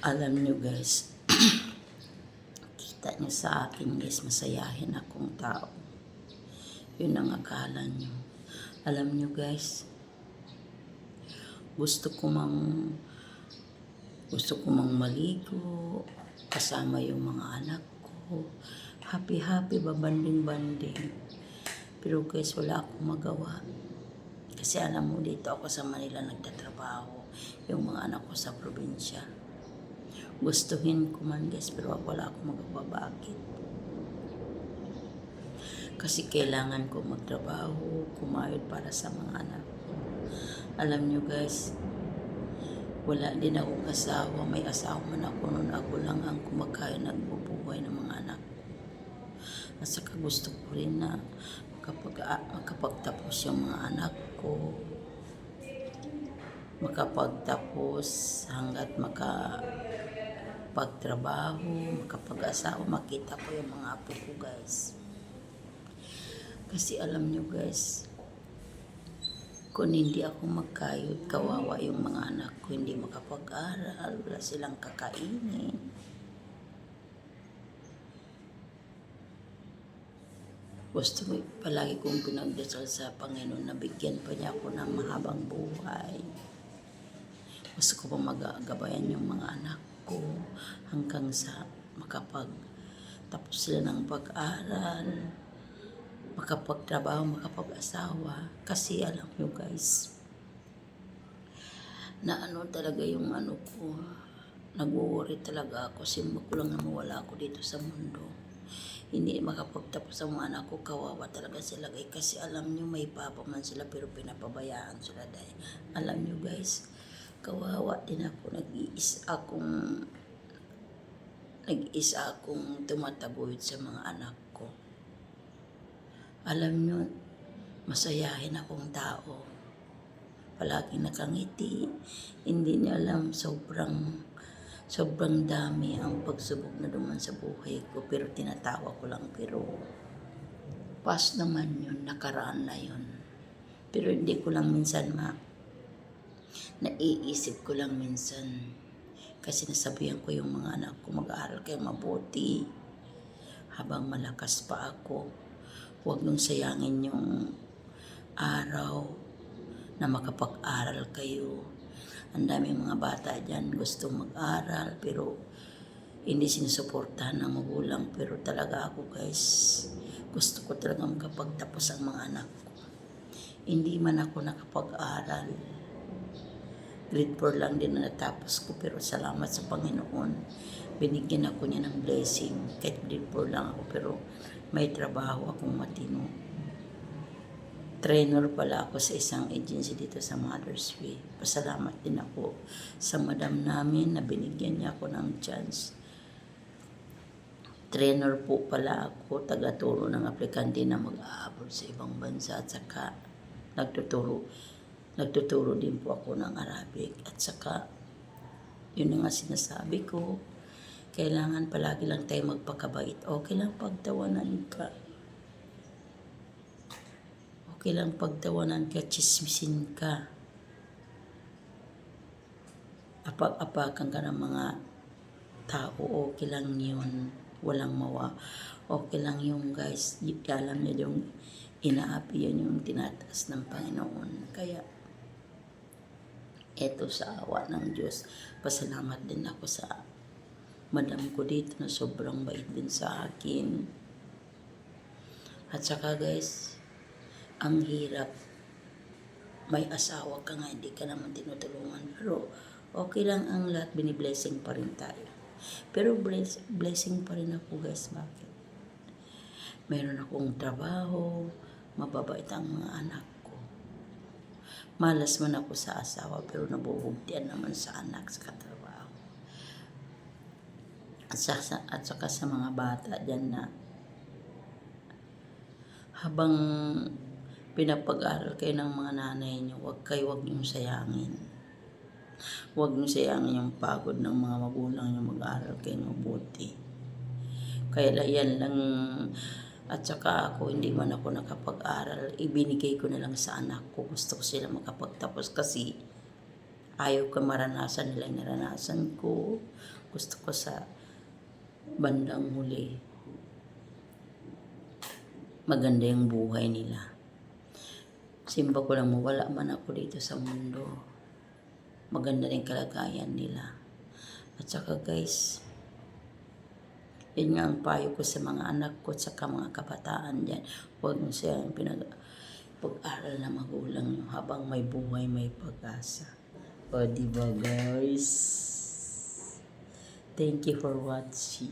Alam nyo guys, kita nyo sa akin guys, masayahin akong tao. Yun ang akala nyo. Alam nyo guys, gusto ko mang maligo, kasama yung mga anak ko. Happy, babanding-banding. Pero guys, wala akong magawa. Kasi alam mo, dito ako sa Manila nagtatrabaho. Yung mga anak ko sa probinsya. Gustuhin ko man guys, pero wala akong magawa. Bakit? Kasi kailangan ko magtrabaho, kumayod para sa mga anak ko. Alam nyo guys, wala din akong asawa. May asawa man ako noon. Ako lang ang kumakain, nagbubuhay ng mga anak ko. At saka gusto ko rin na makapagtapos yung mga anak ko. Makapagtapos hanggat makapagtrabaho, makapag-asawa, makita ko yung mga apo ko guys. Kasi alam nyo guys, kung hindi ako magkayod, kawawa yung mga anak ko, hindi makapag-aral, wala silang kakainin. Gusto ko palagi kong pinagdasal sa Panginoon na bigyan pa niya ako ng mahabang buhay. Gusto ko pa magagabayan yung mga anak ko hanggang sa makapagtapos sila ng pag-aral, makapagtrabaho, makapag-asawa. Kasi alam nyo guys, na ano talaga yung ano ko, nag-worry talaga ako. Simba ko lang na mawala ako dito sa mundo. Hindi makapagtapos ang mga anak ko, kawawa talaga sila guys. Kasi alam nyo, may papa man sila pero pinapabayaan sila dahil. Alam nyo guys, kawawa din ako. Nag-isa akong tumataguyod sa mga anak ko. Alam nyo, masayahin akong tao. Palaging nakangiti. Hindi niya alam, sobrang dami ang pagsubok na duman sa buhay ko. Pero tinatawa ko lang. Pero past naman yun, nakaraan na yun. Pero hindi ko lang minsan naiisip ko lang minsan. Kasi nasabihan ko yung mga anak ko, mag-aaral kayo mabuti. Habang malakas pa ako, huwag nung sayangin yung araw na makapag-aral kayo. Ang daming mga bata dyan gusto mag-aral pero hindi sinusuportahan ng magulang. Pero talaga ako guys, gusto ko talaga makapagtapos ang mga anak ko. Hindi man ako nakapag-aral. Grade 4 lang din na natapos ko, pero salamat sa Panginoon. Binigyan ako niya ng blessing. Kahit grade 4 lang ako, pero may trabaho akong matino. Trainer pala ako sa isang agency dito sa Mother's Way. Pasalamat din ako sa madam namin na binigyan niya ako ng chance. Trainer po pala ako, taga-turo ng aplikante na mag-a-abroad sa ibang bansa at saka nagtuturo din po ako ng Arabic at saka yun nga sinasabi ko, kailangan palagi lang tayo magpakabait. Okay lang pagtawanan ka. Okay lang pagtawanan ka, chismisin ka. Apag-apakan ka ng mga tao, okay lang yun. Walang mawa. Okay lang yung guys. Alam niyo yung inaapi yan yung tinataas ng Panginoon. Kaya, eto sa awa ng Diyos, pasalamat din ako sa madam ko dito na sobrang bait din sa akin. At saka guys, ang hirap. May asawa ka nga, hindi ka naman tinutulungan. Pero okay lang ang lahat, biniblessing pa rin tayo. Pero blessing pa rin ako guys. Bakit? Meron akong trabaho, mababait ang mga anak ko. Malas man ako sa asawa, pero nabubugtian naman sa anak sa katrabaho. At saka sa mga bata dyan na habang pinapag-aral kayo ng mga nanay niyo, huwag niyong sayangin. Huwag niyong sayangin yung pagod ng mga magulang niyo, mag-aral kayo mabuti. Kaya yan lang. At saka ako, hindi man ako nakapag-aral, ibinigay ko na lang sa anak ko. Gusto ko sila makapagtapos kasi Ayaw ko maranasan nila yung naranasan ko. Gusto ko sa bandang huli, maganda yung buhay nila. Simba ko lang mawala man ako dito sa mundo, maganda rin kalagayan nila. At saka guys, yun nga ang payo ko sa mga anak ko at saka mga kabataan dyan. Huwag mo siyang pag-aral na magulang nyo habang may buhay, may pag-asa. O diba guys? Thank you for watching.